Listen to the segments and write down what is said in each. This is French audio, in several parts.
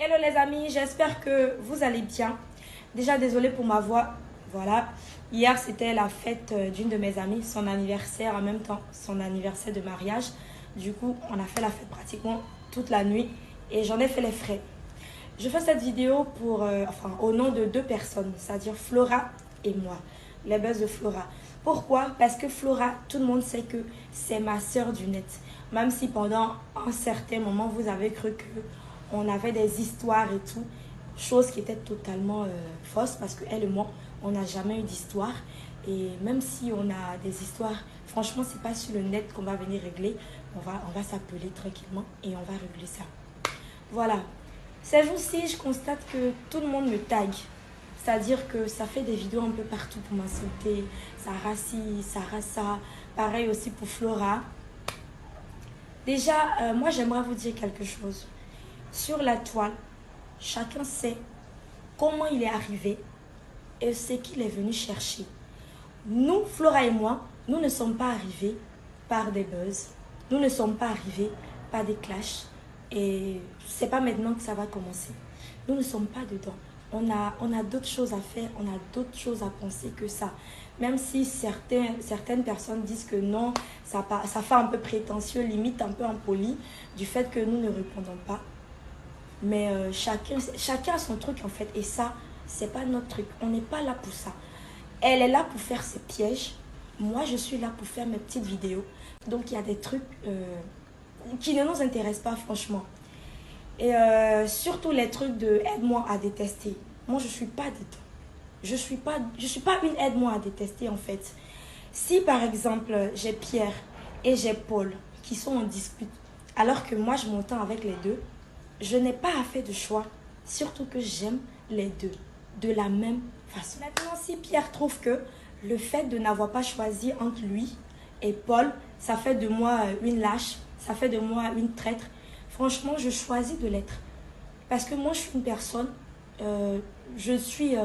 Hello les amis, j'espère que vous allez bien. Déjà désolée pour ma voix, voilà. Hier c'était la fête d'une de mes amies, son anniversaire, en même temps son anniversaire de mariage. Du coup on a fait la fête pratiquement toute la nuit et j'en ai fait les frais. Je fais cette vidéo pour, au nom de deux personnes, c'est-à-dire Flora et moi, les buzz de Flora. Pourquoi? Parce que Flora, tout le monde sait que c'est ma sœur du net. Même si pendant un certain moment, vous avez cru qu'on avait des histoires et tout, chose qui était totalement fausse parce qu'elle et moi, on n'a jamais eu d'histoire. Et même si on a des histoires, franchement, c'est pas sur le net qu'on va venir régler. On va s'appeler tranquillement et on va régler ça. Voilà. Ces jours-ci, je constate que tout le monde me tag. C'est-à-dire que ça fait des vidéos un peu partout pour m'insulter. Sarah ci, Sarah ça. Pareil aussi pour Flora. Déjà, moi j'aimerais vous dire quelque chose. Sur la toile, chacun sait comment il est arrivé et ce qu'il est venu chercher. Nous, Flora et moi, nous ne sommes pas arrivés par des buzz. Nous ne sommes pas arrivés par des clashs. Et c'est pas maintenant que ça va commencer. Nous ne sommes pas dedans. On a d'autres choses à faire, on a d'autres choses à penser que ça. Même si certaines personnes disent que non, ça fait un peu prétentieux, limite un peu impoli, du fait que nous ne répondons pas. Mais chacun a son truc en fait. Et ça, c'est pas notre truc. On n'est pas là pour ça. Elle est là pour faire ses pièges. Moi, je suis là pour faire mes petites vidéos. Donc, il y a des trucs qui ne nous intéressent pas, franchement. Et surtout les trucs de aide-moi à détester. Moi, je ne suis pas dedans. Je suis pas une aide-moi à détester, en fait. Si, par exemple, j'ai Pierre et j'ai Paul qui sont en dispute, alors que moi, je m'entends avec les deux, je n'ai pas à faire de choix. Surtout que j'aime les deux de la même façon. Maintenant, si Pierre trouve que le fait de n'avoir pas choisi entre lui et Paul, ça fait de moi une lâche, ça fait de moi une traître, franchement, je choisis de l'être. Parce que moi, je suis une personne, je suis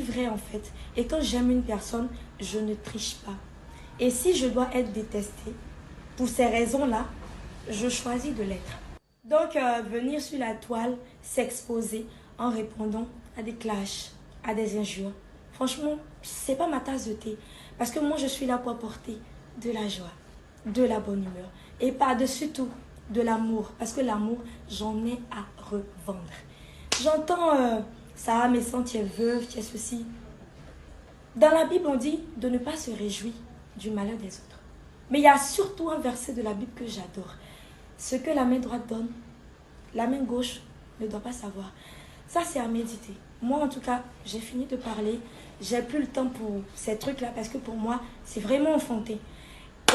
vraie en fait. Et quand j'aime une personne, je ne triche pas. Et si je dois être détestée, pour ces raisons-là, je choisis de l'être. Donc, venir sur la toile, s'exposer en répondant à des clashs, à des injures, franchement, c'est pas ma tasse de thé. Parce que moi, je suis là pour apporter de la joie, de la bonne humeur. Et par-dessus tout, de l'amour. Parce que l'amour, j'en ai à revendre. J'entends, Sarah Messan, tu es veuve, tu es ceci. Dans la Bible, on dit de ne pas se réjouir du malheur des autres. Mais il y a surtout un verset de la Bible que j'adore. Ce que la main droite donne, la main gauche ne doit pas savoir. Ça, c'est à méditer. Moi, en tout cas, j'ai fini de parler. J'ai plus le temps pour ces trucs-là parce que pour moi, c'est vraiment enfanté.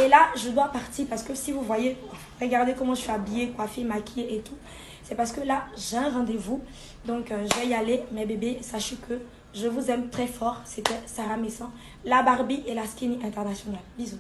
Et là, je dois partir parce que si vous voyez, regardez comment je suis habillée, coiffée, maquillée et tout. C'est parce que là, j'ai un rendez-vous. Donc, je vais y aller. Mes bébés, sachez que je vous aime très fort. C'était Sarah Messan, la Barbie et la Skinny International. Bisous.